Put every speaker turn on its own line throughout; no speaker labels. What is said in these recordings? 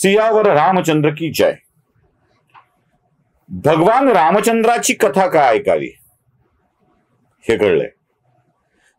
सियावर रामचंद्र की जय. भगवान रामचंद्राची कथा काय ऐकावी हे कळलंय.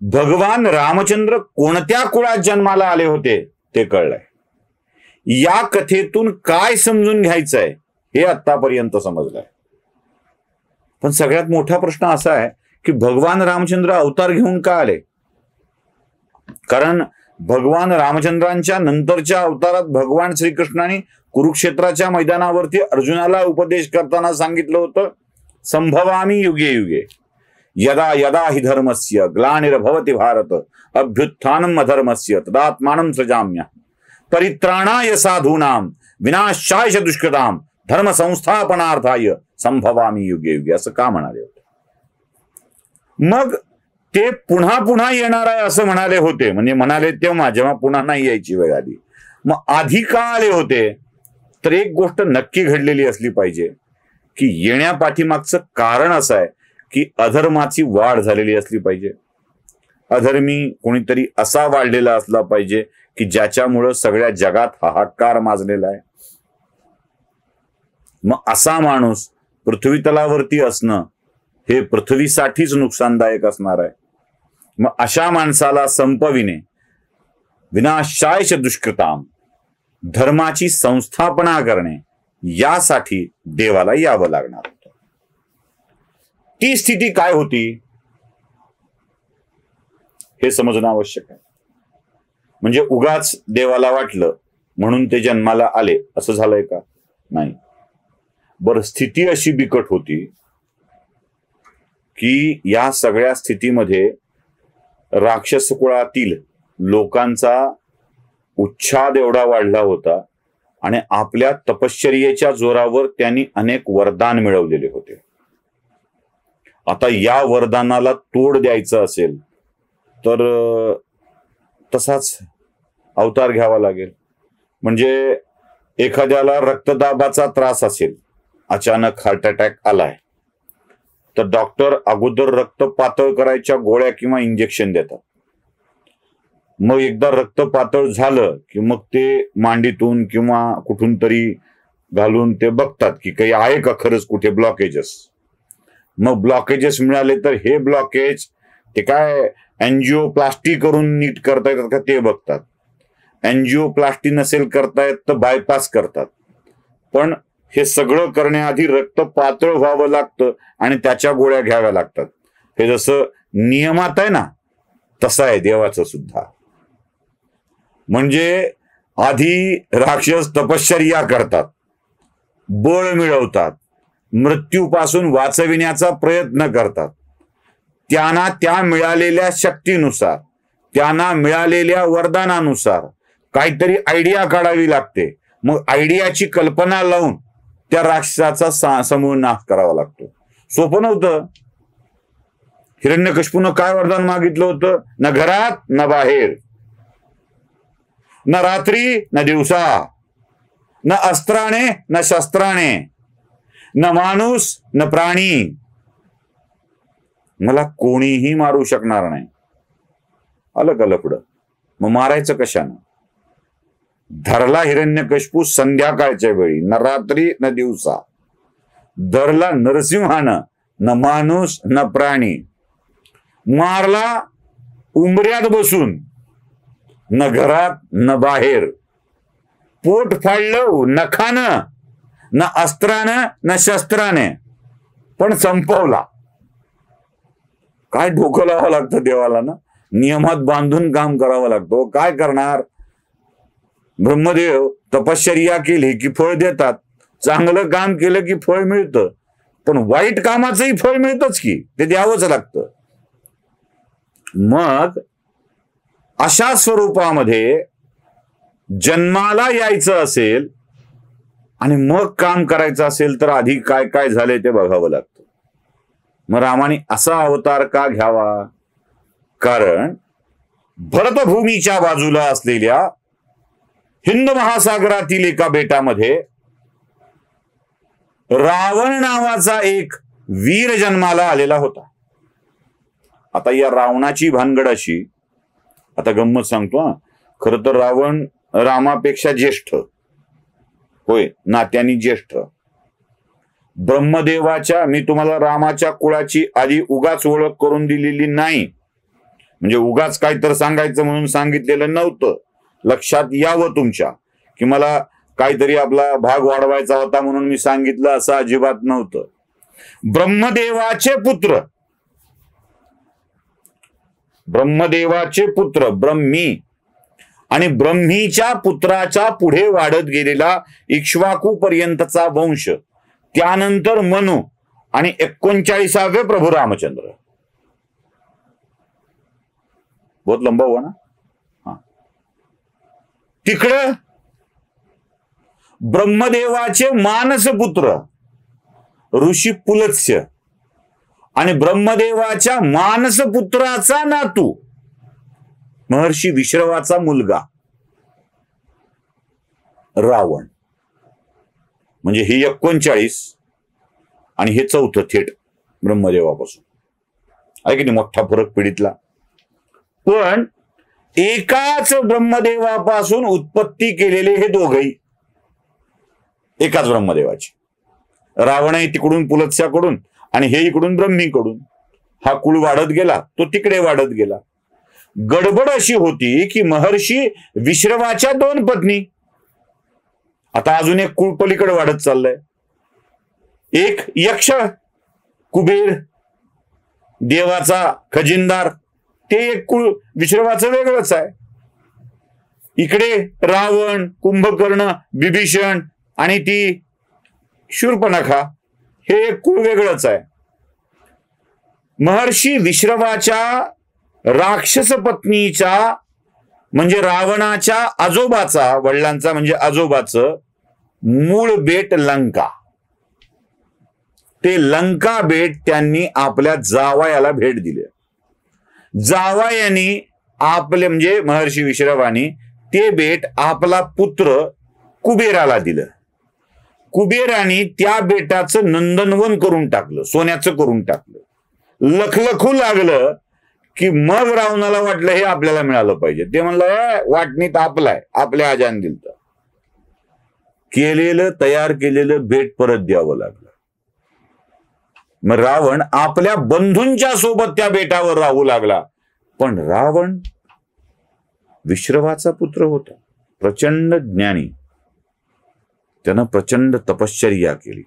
भगवान रामचंद्र कोणत्या कुळात जन्माला आले होते ते कळलंय. या कथेतून काय समजून घ्यायचंय हे आतापर्यंत समजलंय. पण सगळ्यात मोठा प्रश्न असा आहे की भगवान रामचंद्र अवतार घेऊन का आले. कारण भगवान रामचंद्रांच्या नंतरच्या अवतारात भगवान श्रीकृष्णाने कुरुक्षेत्राच्या मैदानावरती अर्जुनाला उपदेश करताना सांगितलं होतं, संभवामी युगे युगे यदा यदा हि धर्मस्य ग्लानिर्भवति भारत अभ्युत्थानम अधर्मस्य तदात्मानं सृजाम्य परित्राणाय साधूनां विनाशाय च दुष्कृतां धर्म संस्थापनार्थाय संभवामी युगे युगे असं का म्हणाले होते. मग ते पुन्हा पुन्हा येणार आहे असं म्हणाले होते. म्हणजे म्हणाले तेव्हा जेव्हा पुन्हा नाही यायची वेळ आली. मग आधी का आले होते. तर एक गोष्ट नक्की घडलेली असली पाहिजे की येण्यापाठीमागचं कारण असं आहे की अधर्माची वाढ झालेली असली पाहिजे. अधर्मी कोणीतरी असा वाढलेला असला पाहिजे की ज्याच्यामुळं सगळ्या जगात हाहाकार माजलेला आहे. मग असा माणूस पृथ्वी तलावरती असणं हे पृथ्वीसाठीच नुकसानदायक असणार आहे. मग अशा माणसाला संपविणे विनाशाय दुष्कृताम धर्माची संस्थापना करणे यासाठी देवाला यावं लागणार होतं. ती स्थिती काय होती हे समजणं आवश्यक आहे. म्हणजे उगाच देवाला वाटलं म्हणून ते जन्माला आले असं झालंय का. नाही. बरं, स्थिती अशी बिकट होती की या सगळ्या स्थितीमध्ये राक्षस कुळातील लोकांचा उच्छाद एवढा वाढला होता आणि आपल्या तपश्चर्येच्या जोरावर त्यांनी अनेक वरदान मिळवलेले होते. आता या वरदानाला तोड द्यायचं असेल तर तसाच अवतार घ्यावा लागेल. म्हणजे एखाद्याला रक्तदाबाचा त्रास असेल, अचानक हार्ट अटॅक आलाय, तर डॉक्टर अगोदर रक्त पातळ करायच्या गोळ्या किंवा इंजेक्शन देतात. मग एकदा रक्त पातळ झालं की मग ते मांडीतून किंवा कुठून तरी घालून ते बघतात की काही आहे का खरंच कुठे ब्लॉकेजेस. मग ब्लॉकेजेस मिळाले तर हे ब्लॉकेज ते काय एंजिओप्लास्टी करून नीट करता येतात का ते बघतात. एंजिओप्लास्टी नसेल करता येत तर बायपास करतात. पण हे सगळं करण्याआधी रक्त पातळ व्हावं लागतं आणि त्याच्या गोळ्या घ्याव्या लागतात. हे जसं नियमात आहे ना तसं आहे देवाचं सुद्धा. म्हणजे आधी राक्षस तपश्चर्या करतात, बळ मिळवतात, मृत्यूपासून वाचविण्याचा प्रयत्न करतात. त्यांना त्या मिळालेल्या शक्तीनुसार, त्यांना मिळालेल्या वरदानानुसार काहीतरी आयडिया काढावी लागते. मग आयडियाची कल्पना लावून त्या राक्षसाचा समूळ नाश करावा लागतो. सोपं नव्हतं. हिरण्यकश्यपूनं काय वरदान मागितलं होतं. न घरात न बाहेर, न रात्री न दिवसा, न अस्त्राने न शस्त्राने, न माणूस न प्राणी, मला कोणीही मारू शकणार नाही. आलं का लफडं. मग मारायचं कशानं. धरला हिरण्यकश्यपू संध्याकाळच्या वेळी, न रात्री न दिवसा. धरला नरसिंहानं, न माणूस न प्राणी. मारला उंबऱ्यात बसून, न घरात न बाहेर. पोट फाडलं नखानं, न अस्त्रानं न शस्त्राने, पण संपवला. काय डोकं लावावं लागतं देवाला ना. नियमात बांधून काम करावं लागतं. काय करणार. ब्रह्मदेव तपश्चर्या केली की फळ देतात. चांगलं काम केलं की फळ मिळतं. पण वाईट कामाचंही फळ मिळतंच की, ते द्यावंच लागतं. मग अशा स्वरूपामध्ये जन्माला यायचं असेल आणि मग काम करायचं असेल तर आधी काय काय झाले ते बघावं लागतं. मग रामाने असा अवतार का घ्यावा. कारण भरतभूमीच्या बाजूला असलेल्या हिंद महासागरातील एका बेटामध्ये रावण नावाचा एक वीर जन्माला आलेला होता. आता या रावणाची भानगड अशी, आता गंमत सांगतो. खरं तर रावण रामापेक्षा ज्येष्ठ, होय, नात्यानी ज्येष्ठ. ब्रह्मदेवाच्या, मी तुम्हाला रामाच्या कुळाची आधी उगाच ओळख करून दिलेली नाही, म्हणजे उगाच काय तर सांगायचं म्हणून सांगितलेलं नव्हतं. लक्षात यावं तुमच्या, की मला काहीतरी आपला भाग वाढवायचा होता म्हणून मी सांगितलं असं अजिबात नव्हतं. ब्रह्मदेवाचे पुत्र, ब्रह्मदेवाचे पुत्र ब्रह्मी आणि ब्रह्मीच्या पुत्राच्या पुढे वाढत गेलेला इक्ष्वाकू पर्यंतचा वंश, त्यानंतर मनु आणि 39वे प्रभू रामचंद्र. बहुत लंबा हुआ ना. हा, तिकडं ब्रह्मदेवाचे मानसपुत्र ऋषी पुलत्स्य आणि ब्रह्मदेवाच्या मानसपुत्राचा नातू महर्षी विश्रवाचा मुलगा रावण. म्हणजे हे 39 आणि हे 4 थेट ब्रह्मदेवापासून. आहे की नाही मोठा फरक पिढीतला. पण एकाच ब्रह्मदेवापासून उत्पत्ती केलेले हे दोघही एकाच ब्रह्मदेवाची. रावण आहे तिकडून पुलत्स्याकडून आणि हे इकडून ब्रह्मीकडून. हा कुळ वाढत गेला, तो तिकडे वाढत गेला. गडबड अशी होती की महर्षी विश्रवाच्या 2 पत्नी, आता अजून एक कुळ पलीकडे वाढत चाललंय. एक यक्ष कुबेर देवाचा खजिनदार, ते एक कुळ विश्रवाचं वेगळंच आहे. इकडे रावण, कुंभकर्ण, विभीषण आणि ती शूर्पणखा, हे एक कुळ वेगळंच आहे. महर्षी विश्रवाच्या राक्षस पत्नीच्या म्हणजे रावणाच्या आजोबाचा, वडिलांचा म्हणजे आजोबाचं मूळ बेट लंका. ते लंका बेट त्यांनी आपल्या जावयाला भेट दिले. जावयानी आपले म्हणजे महर्षी विश्रवानी ते बेट आपला पुत्र कुबेराला दिलं. कुबेराने त्या बेटाचं नंदनवन करून टाकलं, सोन्याचं करून टाकलं. लखलखू लागलं की मग रावणाला वाटलं हे आपल्याला मिळालं पाहिजे. ते म्हणलं वाटणीत आपलाय, आपल्या आजान दिलं. केलेलं तयार केलेलं बेट परत द्यावं लागलं. मग रावण आपल्या बंधूंच्या सोबत त्या बेटावर राहू लागला. पण रावण विश्रवाचा पुत्र होता, प्रचंड ज्ञानी. त्यानं प्रचंड तपश्चर्या केली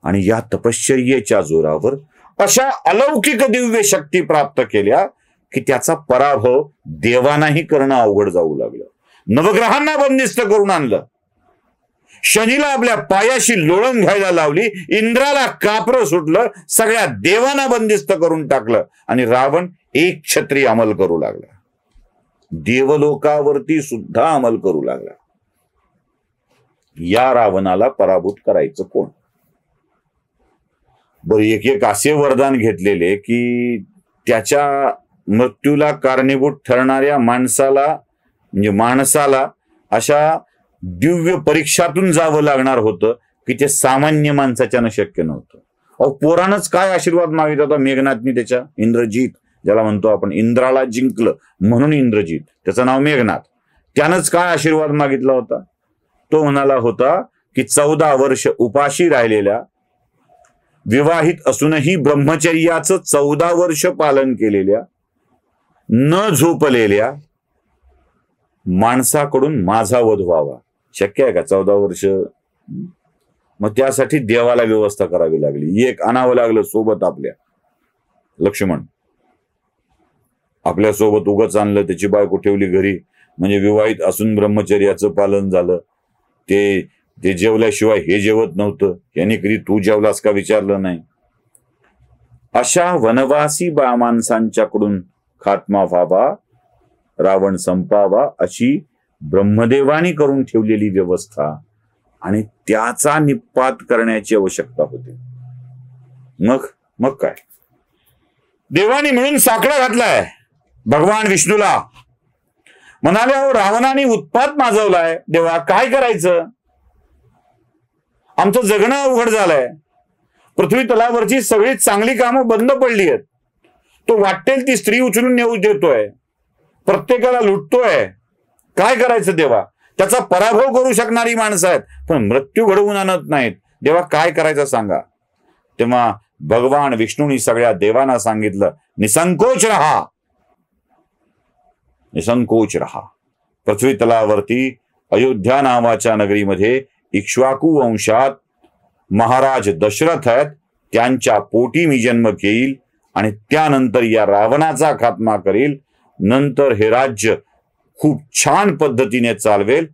आणि या तपश्चर्येच्या जोरावर अशा अलौकिक दिव्य शक्ती प्राप्त केल्या की त्याचा पराभव देवांनाही करणं अवघड जाऊ लागलं. नवग्रहांना बंदिस्त करून आणलं. शनीला आपल्या पायाशी लोळण घ्यायला लावली. इंद्राला कापरं सुटलं. सगळ्या देवांना बंदिस्त करून टाकलं आणि रावण एक छत्री अंमल करू लागला. देवलोकावरती सुद्धा अंमल करू लागला. या रावणाला पराभूत करायचं कोण? बरं, एक असे वरदान घेतलेले की त्याच्या मृत्यूला कारणीभूत ठरणाऱ्या माणसाला म्हणजे माणसाला अशा दिव्य परीक्षातून जावं लागणार होतं की ते सामान्य माणसाच्यानं शक्य नव्हतं. अहो, पोरानच काय आशीर्वाद मागितला होता मेघनाथनी त्याच्या. इंद्रजीत ज्याला म्हणतो आपण, इंद्राला जिंकलं म्हणून इंद्रजीत, त्याचं नाव मेघनाथ. त्यानंच काय आशीर्वाद मागितला होता? तो म्हणाला होता की 14 वर्ष उपाशी राहिलेल्या, विवाहित असूनही ब्रह्मचर्याचं 14 वर्ष पालन केलेल्या, न झोपलेल्या माणसाकडून माझा वध व्हावा. शक्य आहे का 14 वर्ष? मग त्यासाठी देवाला व्यवस्था करावी लागली. एक आणावं लागलं सोबत आपल्या. लक्ष्मण आपल्या सोबत उगाच आणलं, त्याची बायको ठेवली घरी, म्हणजे विवाहित असून ब्रह्मचर्याचं पालन झालं. ते जेवल्याशिवाय हे जेवत नव्हतं. याने कधी तू जेवलास का विचारलं नाही. अशा वनवासी माणसांच्याकडून खात्मा व्हावा, रावण संपावा अशी ब्रह्मदेवानी करून ठेवलेली व्यवस्था आणि त्याचा निपात करण्याची आवश्यकता होती. मग काय, देवानी मिळून साकडा घातलाय भगवान विष्णूला. म्हणाले, अहो रावणाने उत्पात माजवलाय, देवा काय करायचं? आमचं जगणं अवघड झालंय. पृथ्वी तलावरची सगळी चांगली कामं बंद पडली आहेत. तो वाटेल ती स्त्री उचलून नेऊ देतोय, प्रत्येकाला लुटतोय. काय करायचं देवा? त्याचा पराभव करू शकणारी माणसं आहेत, पण मृत्यू घडवून आणत नाहीत. देवा काय करायचं सांगा. तेव्हा भगवान विष्णूंनी सगळ्या देवांना सांगितलं, निसंकोच राहा, निसंकोच राहा. पृथ्वी तलावरती अयोध्या नावाच्या नगरीमध्ये इक्ष्वाकू वंशात महाराज दशरथ आहेत, त्यांच्या पोटी मी जन्म घेईल आणि त्यानंतर या रावणाचा खात्मा करील. नंतर हे राज्य खूप छान पद्धतीने चालवेल,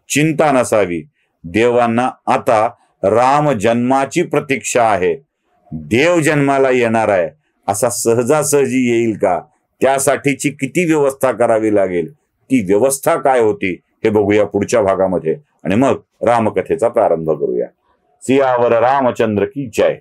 चिंता नसावी. देवांना आता राम जन्माची प्रतीक्षा आहे. देव जन्माला येणार आहे असा सहजासहजी येईल का? त्यासाठीची किती व्यवस्था करावी लागेल, ती व्यवस्था काय होती हे बघूया पुढच्या भागामध्ये आणि मग रामकथेचा प्रारंभ करूया. सियावर रामचंद्र की जय.